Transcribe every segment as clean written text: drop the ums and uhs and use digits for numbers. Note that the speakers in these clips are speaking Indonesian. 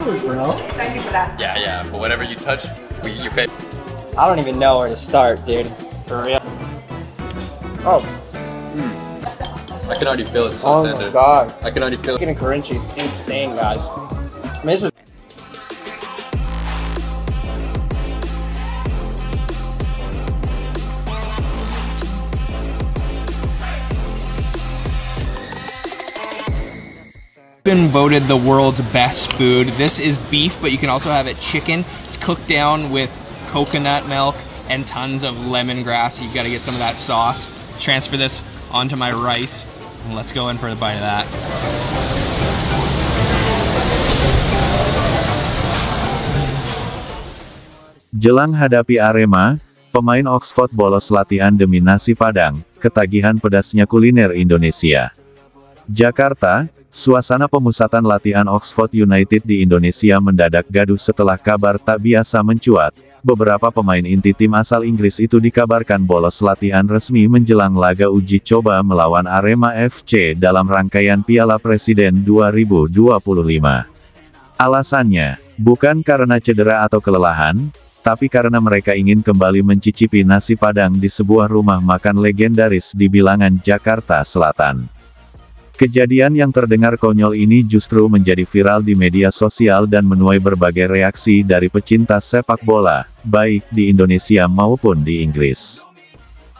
Absolutely, bro. Thank you for that. Yeah, but whatever you touch, you pay. I don't even know where to start, dude. For real. Oh, I can already feel it so oh tender. my god. I can already feel it. Chicken and Kerinchi, it's insane, guys. I mean, it's just been voted the world's best food. This is beef, but you can also have it chicken. It's cooked down with coconut milk and tons of lemongrass. You've got to get some of that sauce. Transfer this onto my rice, and let's go in for a bite of that. Jelang hadapi Arema, pemain Oxford bolos latihan demi nasi Padang, ketagihan pedasnya kuliner Indonesia. Jakarta, suasana pemusatan latihan Oxford United di Indonesia mendadak gaduh setelah kabar tak biasa mencuat. Beberapa pemain inti tim asal Inggris itu dikabarkan bolos latihan resmi menjelang laga uji coba melawan Arema FC dalam rangkaian Piala Presiden 2025. Alasannya, bukan karena cedera atau kelelahan, tapi karena mereka ingin kembali mencicipi nasi Padang di sebuah rumah makan legendaris di bilangan Jakarta Selatan. Kejadian yang terdengar konyol ini justru menjadi viral di media sosial dan menuai berbagai reaksi dari pecinta sepak bola, baik di Indonesia maupun di Inggris.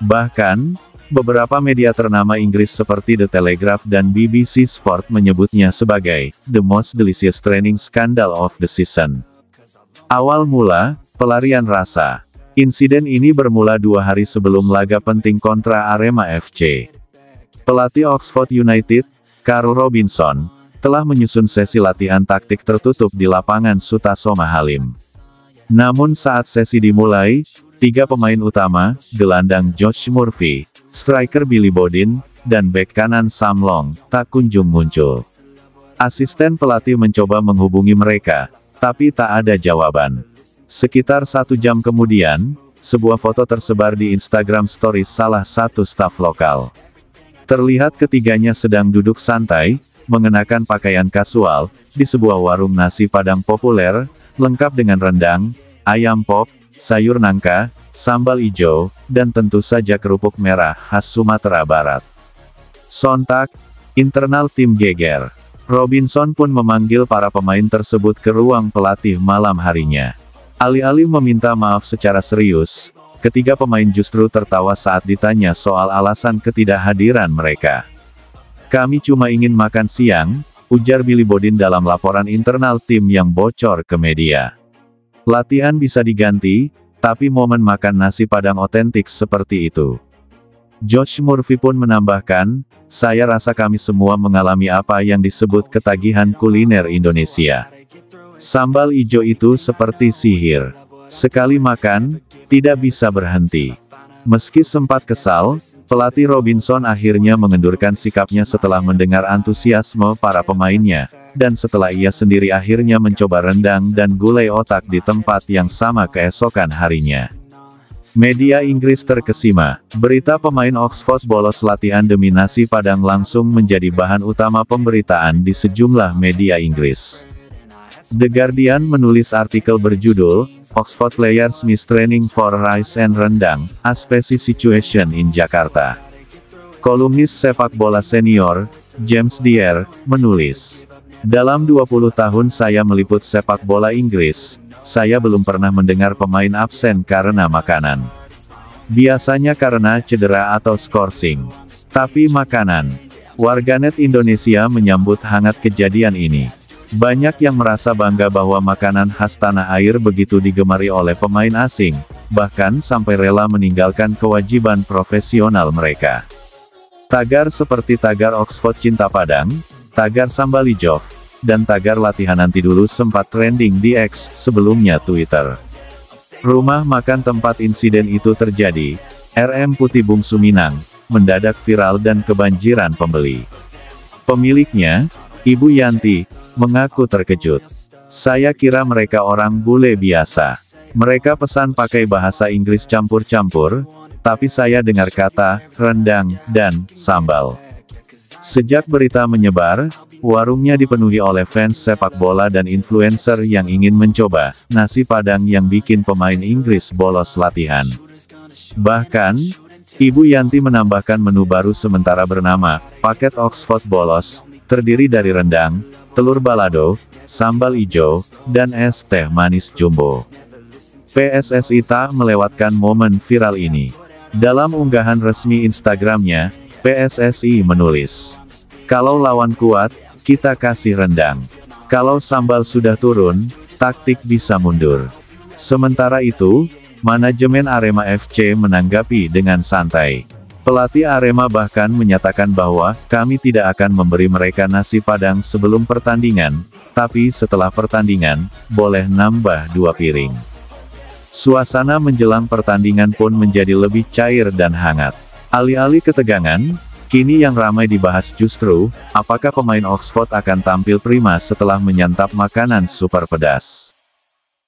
Bahkan, beberapa media ternama Inggris seperti The Telegraph dan BBC Sport menyebutnya sebagai "the most delicious training scandal of the season". Awal mula, pelarian rasa. Insiden ini bermula 2 hari sebelum laga penting kontra Arema FC. Pelatih Oxford United, Carl Robinson, telah menyusun sesi latihan taktik tertutup di lapangan Sutasoma Halim. Namun saat sesi dimulai, 3 pemain utama, gelandang Josh Murphy, striker Billy Bodin, dan bek kanan Sam Long, tak kunjung muncul. Asisten pelatih mencoba menghubungi mereka, tapi tak ada jawaban. Sekitar 1 jam kemudian, sebuah foto tersebar di Instagram Stories salah satu staf lokal. Terlihat ketiganya sedang duduk santai, mengenakan pakaian kasual, di sebuah warung nasi Padang populer, lengkap dengan rendang, ayam pop, sayur nangka, sambal ijo, dan tentu saja kerupuk merah khas Sumatera Barat. Sontak, internal tim geger. Robinson pun memanggil para pemain tersebut ke ruang pelatih malam harinya. Alih-alih meminta maaf secara serius, ketiga pemain justru tertawa saat ditanya soal alasan ketidakhadiran mereka. "Kami cuma ingin makan siang," ujar Billy Bodin dalam laporan internal tim yang bocor ke media. "Latihan bisa diganti, tapi momen makan nasi Padang otentik seperti itu." Josh Murphy pun menambahkan, "Saya rasa kami semua mengalami apa yang disebut ketagihan kuliner Indonesia. Sambal ijo itu seperti sihir. Sekali makan, tidak bisa berhenti." Meski sempat kesal, pelatih Robinson akhirnya mengendurkan sikapnya setelah mendengar antusiasme para pemainnya, dan setelah ia sendiri akhirnya mencoba rendang dan gulai otak di tempat yang sama keesokan harinya. Media Inggris terkesima, berita pemain Oxford bolos latihan demi nasi Padang langsung menjadi bahan utama pemberitaan di sejumlah media Inggris. The Guardian menulis artikel berjudul, "Oxford Players Miss Training for Rice and Rendang, a Spicy Situation in Jakarta." Kolumnis sepak bola senior, James Dyer, menulis, "Dalam 20 tahun saya meliput sepak bola Inggris, saya belum pernah mendengar pemain absen karena makanan. Biasanya karena cedera atau skorsing. Tapi makanan." Warganet Indonesia menyambut hangat kejadian ini. Banyak yang merasa bangga bahwa makanan khas tanah air begitu digemari oleh pemain asing, bahkan sampai rela meninggalkan kewajiban profesional mereka. Tagar seperti tagar Oxford Cinta Padang, tagar Sambalijov, dan tagar latihan nanti dulu sempat trending di X, sebelumnya Twitter. Rumah makan tempat insiden itu terjadi, RM Putih Bungsu Minang, mendadak viral dan kebanjiran pembeli. Pemiliknya, Ibu Yanti, mengaku terkejut. "Saya kira mereka orang bule biasa. Mereka pesan pakai bahasa Inggris campur-campur, tapi saya dengar kata, rendang, dan sambal." Sejak berita menyebar, warungnya dipenuhi oleh fans sepak bola dan influencer yang ingin mencoba nasi Padang yang bikin pemain Inggris bolos latihan. Bahkan, Ibu Yanti menambahkan menu baru sementara bernama paket Oxford Bolos, terdiri dari rendang, telur balado, sambal ijo, dan es teh manis jumbo. PSSI tak melewatkan momen viral ini. Dalam unggahan resmi Instagramnya, PSSI menulis, "Kalau lawan kuat, kita kasih rendang. Kalau sambal sudah turun, taktik bisa mundur." Sementara itu, manajemen Arema FC menanggapi dengan santai. Pelatih Arema bahkan menyatakan bahwa, "Kami tidak akan memberi mereka nasi Padang sebelum pertandingan, tapi setelah pertandingan, boleh nambah 2 piring." Suasana menjelang pertandingan pun menjadi lebih cair dan hangat. Alih-alih ketegangan, kini yang ramai dibahas justru, apakah pemain Oxford akan tampil prima setelah menyantap makanan super pedas.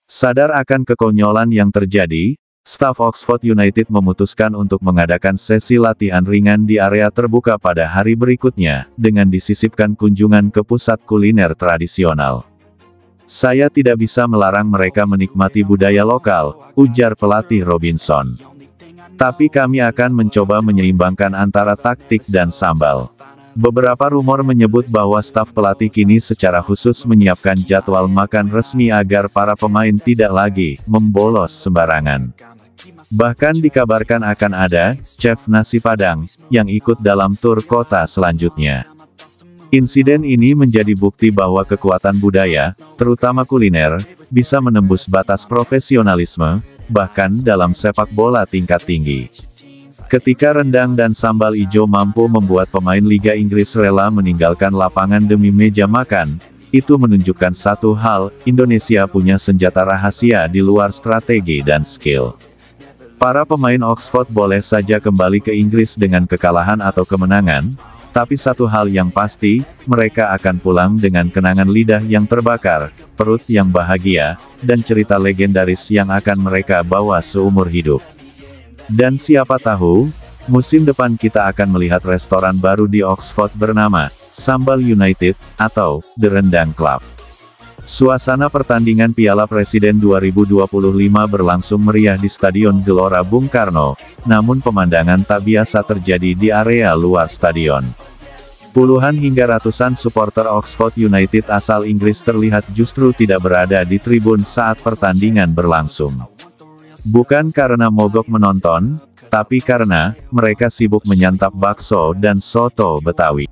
Sadar akan kekonyolan yang terjadi, staf Oxford United memutuskan untuk mengadakan sesi latihan ringan di area terbuka pada hari berikutnya, dengan disisipkan kunjungan ke pusat kuliner tradisional. "Saya tidak bisa melarang mereka menikmati budaya lokal," ujar pelatih Robinson. "Tapi kami akan mencoba menyeimbangkan antara taktik dan sambal." Beberapa rumor menyebut bahwa staf pelatih kini secara khusus menyiapkan jadwal makan resmi agar para pemain tidak lagi membolos sembarangan. Bahkan dikabarkan akan ada chef nasi Padang yang ikut dalam tur kota selanjutnya. Insiden ini menjadi bukti bahwa kekuatan budaya, terutama kuliner, bisa menembus batas profesionalisme, bahkan dalam sepak bola tingkat tinggi. Ketika rendang dan sambal ijo mampu membuat pemain Liga Inggris rela meninggalkan lapangan demi meja makan, itu menunjukkan satu hal, Indonesia punya senjata rahasia di luar strategi dan skill. Para pemain Oxford boleh saja kembali ke Inggris dengan kekalahan atau kemenangan, tapi satu hal yang pasti, mereka akan pulang dengan kenangan lidah yang terbakar, perut yang bahagia, dan cerita legendaris yang akan mereka bawa seumur hidup. Dan siapa tahu, musim depan kita akan melihat restoran baru di Oxford bernama Sambal United, atau The Rendang Club. Suasana pertandingan Piala Presiden 2025 berlangsung meriah di Stadion Gelora Bung Karno, namun pemandangan tak biasa terjadi di area luar stadion. Puluhan hingga ratusan supporter Oxford United asal Inggris terlihat justru tidak berada di tribun saat pertandingan berlangsung. Bukan karena mogok menonton, tapi karena mereka sibuk menyantap bakso dan soto Betawi.